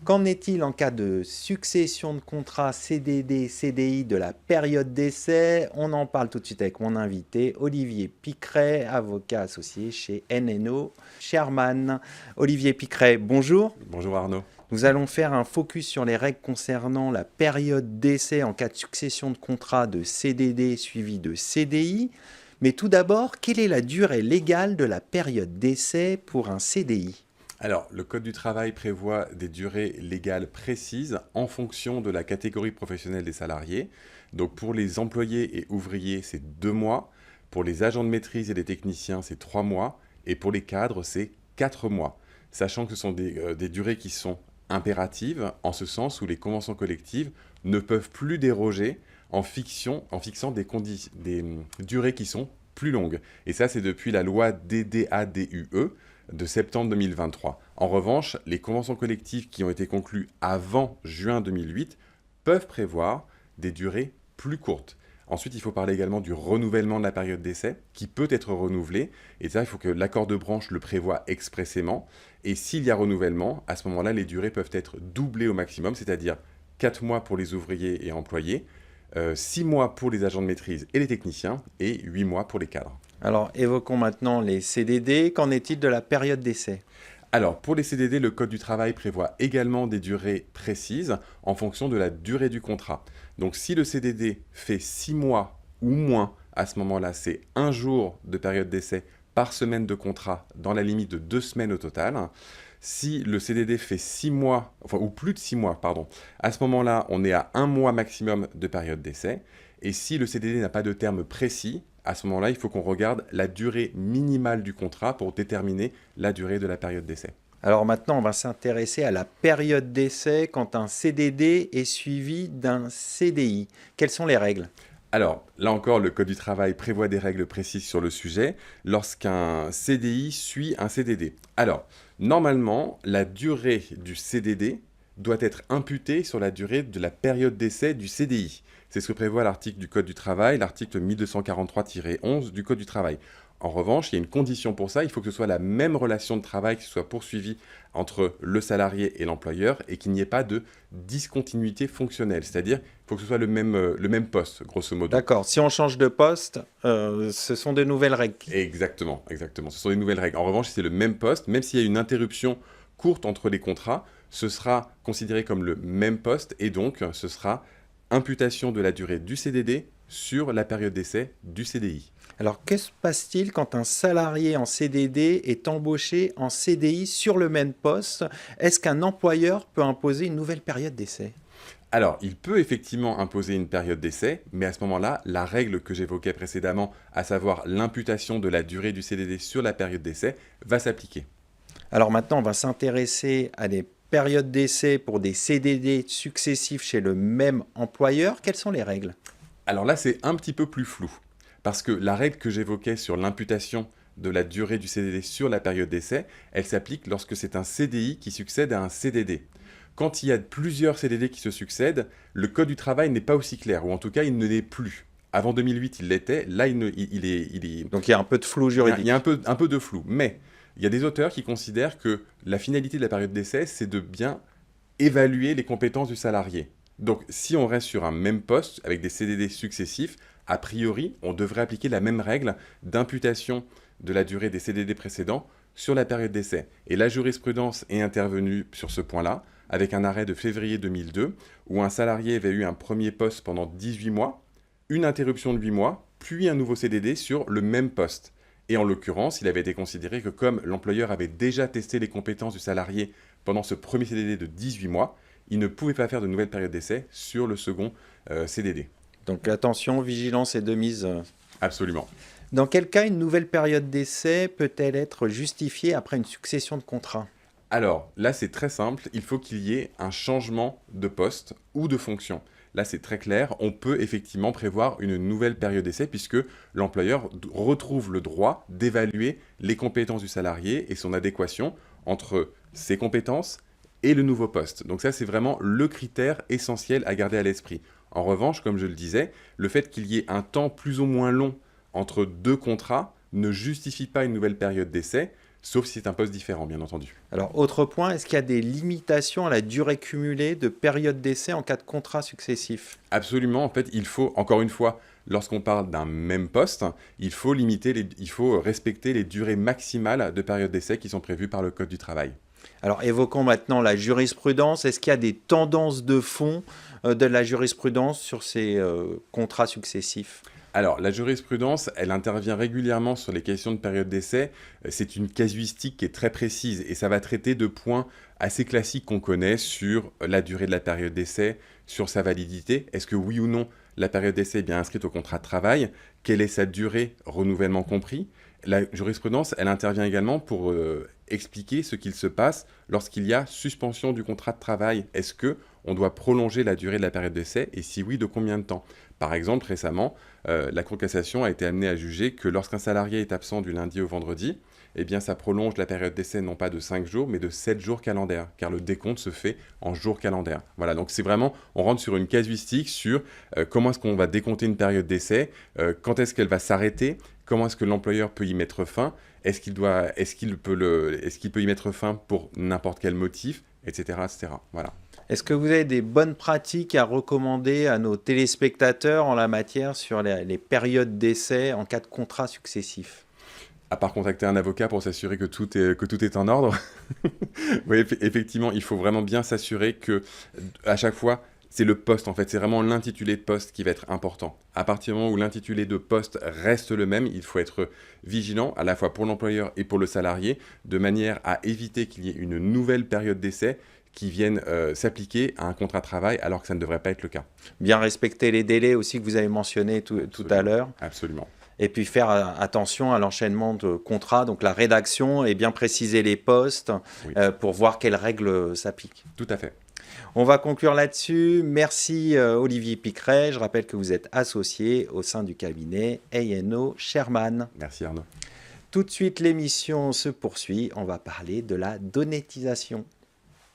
Qu'en est-il en cas de succession de contrats CDD, CDI de la période d'essai? On en parle tout de suite avec mon invité, Olivier Picret, avocat associé chez NNO Sherman. Olivier Picret, bonjour. Bonjour Arnaud. Nous allons faire un focus sur les règles concernant la période d'essai en cas de succession de contrats de CDD suivi de CDI. Mais tout d'abord, quelle est la durée légale de la période d'essai pour un CDI? Alors, le Code du travail prévoit des durées légales précises en fonction de la catégorie professionnelle des salariés. Donc, pour les employés et ouvriers, c'est 2 mois. Pour les agents de maîtrise et les techniciens, c'est 3 mois. Et pour les cadres, c'est 4 mois. Sachant que ce sont des durées qui sont impératives, en ce sens où les conventions collectives ne peuvent plus déroger en fixant des durées qui sont plus longues. Et ça, c'est depuis la loi DDADUE de septembre 2023. En revanche, les conventions collectives qui ont été conclues avant juin 2008 peuvent prévoir des durées plus courtes. Ensuite, il faut parler également du renouvellement de la période d'essai qui peut être renouvelée. Et ça, il faut que l'accord de branche le prévoie expressément. Et s'il y a renouvellement, à ce moment-là, les durées peuvent être doublées au maximum, c'est-à-dire 4 mois pour les ouvriers et employés, 6 mois pour les agents de maîtrise et les techniciens et 8 mois pour les cadres. Alors, évoquons maintenant les CDD. Qu'en est-il de la période d'essai? Alors, pour les CDD, le Code du travail prévoit également des durées précises en fonction de la durée du contrat. Donc, si le CDD fait 6 mois ou moins, à ce moment-là, c'est 1 jour de période d'essai par semaine de contrat dans la limite de 2 semaines au total. Si le CDD fait 6 mois, ou plus de 6 mois, pardon, à ce moment-là, on est à 1 mois maximum de période d'essai. Et si le CDD n'a pas de terme précis, à ce moment-là, il faut qu'on regarde la durée minimale du contrat pour déterminer la durée de la période d'essai. Alors maintenant, on va s'intéresser à la période d'essai quand un CDD est suivi d'un CDI. Quelles sont les règles? Alors, là encore, le Code du travail prévoit des règles précises sur le sujet lorsqu'un CDI suit un CDD. Alors, normalement, la durée du CDD doit être imputée sur la durée de la période d'essai du CDI. C'est ce que prévoit l'article du Code du travail, l'article 1243-11 du Code du travail. En revanche, il y a une condition pour ça, il faut que ce soit la même relation de travail qui soit poursuivie entre le salarié et l'employeur et qu'il n'y ait pas de discontinuité fonctionnelle. C'est-à-dire qu'il faut que ce soit le même poste, grosso modo. D'accord, si on change de poste, ce sont de nouvelles règles. Exactement, exactement. Ce sont des nouvelles règles. En revanche, si c'est le même poste, même s'il y a une interruption courte entre les contrats, ce sera considéré comme le même poste et donc ce sera imputation de la durée du CDD sur la période d'essai du CDI. Alors, que se passe-t-il quand un salarié en CDD est embauché en CDI sur le même poste? Est-ce qu'un employeur peut imposer une nouvelle période d'essai? Alors, il peut effectivement imposer une période d'essai, mais à ce moment-là, la règle que j'évoquais précédemment, à savoir l'imputation de la durée du CDD sur la période d'essai, va s'appliquer. Alors maintenant, on va s'intéresser à des périodes d'essai pour des CDD successifs chez le même employeur. Quelles sont les règles? Alors là, c'est un petit peu plus flou, parce que la règle que j'évoquais sur l'imputation de la durée du CDD sur la période d'essai, elle s'applique lorsque c'est un CDI qui succède à un CDD. Quand il y a plusieurs CDD qui se succèdent, le Code du travail n'est pas aussi clair, ou en tout cas, il ne l'est plus. Avant 2008, il l'était, là, il est... Donc il y a un peu de flou Il y a juridique. un peu de flou, mais il y a des auteurs qui considèrent que la finalité de la période d'essai, c'est de bien évaluer les compétences du salarié. Donc, si on reste sur un même poste avec des CDD successifs, a priori, on devrait appliquer la même règle d'imputation de la durée des CDD précédents sur la période d'essai. Et la jurisprudence est intervenue sur ce point-là, avec un arrêt de février 2002, où un salarié avait eu un premier poste pendant 18 mois, une interruption de 8 mois, puis un nouveau CDD sur le même poste. Et en l'occurrence, il avait été considéré que comme l'employeur avait déjà testé les compétences du salarié pendant ce premier CDD de 18 mois, il ne pouvait pas faire de nouvelle période d'essai sur le second CDD. Donc attention, vigilance et de mise. Absolument. Dans quel cas une nouvelle période d'essai peut-elle être justifiée après une succession de contrats? Alors, là, c'est très simple. Il faut qu'il y ait un changement de poste ou de fonction. Là, c'est très clair. On peut effectivement prévoir une nouvelle période d'essai puisque l'employeur retrouve le droit d'évaluer les compétences du salarié et son adéquation entre ses compétences et le nouveau poste. Donc ça, c'est vraiment le critère essentiel à garder à l'esprit. En revanche, comme je le disais, le fait qu'il y ait un temps plus ou moins long entre deux contrats ne justifie pas une nouvelle période d'essai, sauf si c'est un poste différent, bien entendu. Alors, autre point, est-ce qu'il y a des limitations à la durée cumulée de période d'essai en cas de contrat successif? Absolument, en fait, il faut, encore une fois, lorsqu'on parle d'un même poste, il faut respecter les durées maximales de période d'essai qui sont prévues par le Code du travail. Alors, évoquons maintenant la jurisprudence. Est-ce qu'il y a des tendances de fond de la jurisprudence sur ces contrats successifs? Alors, la jurisprudence, elle intervient régulièrement sur les questions de période d'essai. C'est une casuistique qui est très précise et ça va traiter de points assez classiques qu'on connaît sur la durée de la période d'essai, sur sa validité. Est-ce que oui ou non, la période d'essai est bien inscrite au contrat de travail? Quelle est sa durée, renouvellement compris? La jurisprudence, elle intervient également pour expliquer ce qu'il se passe lorsqu'il y a suspension du contrat de travail. Est-ce que on doit prolonger la durée de la période d'essai et si oui, de combien de temps? Par exemple, récemment, la Cour de cassation a été amenée à juger que lorsqu'un salarié est absent du lundi au vendredi, eh bien, ça prolonge la période d'essai non pas de 5 jours, mais de 7 jours calendaires, car le décompte se fait en jours calendaires. Voilà, donc c'est vraiment, on rentre sur une casuistique sur comment est-ce qu'on va décompter une période d'essai, quand est-ce qu'elle va s'arrêter, comment est-ce que l'employeur peut y mettre fin, est-ce qu'il peut y mettre fin pour n'importe quel motif, etc., etc. Voilà. Est-ce que vous avez des bonnes pratiques à recommander à nos téléspectateurs en la matière sur les périodes d'essai en cas de contrat successif? À part contacter un avocat pour s'assurer que tout est en ordre. Oui, effectivement, il faut vraiment bien s'assurer que à chaque fois, c'est le poste en fait, c'est vraiment l'intitulé de poste qui va être important. À partir du moment où l'intitulé de poste reste le même, il faut être vigilant à la fois pour l'employeur et pour le salarié, de manière à éviter qu'il y ait une nouvelle période d'essai qui vienne s'appliquer à un contrat de travail alors que ça ne devrait pas être le cas. Bien respecter les délais aussi que vous avez mentionnés tout à l'heure. Absolument. Et puis faire attention à l'enchaînement de contrats, donc la rédaction et bien préciser les postes Oui. Pour voir quelles règles s'appliquent. Tout à fait. On va conclure là-dessus. Merci Olivier Piqueret. Je rappelle que vous êtes associé au sein du cabinet A&O Sherman. Merci Arnaud. Tout de suite, l'émission se poursuit. On va parler de la donétisation.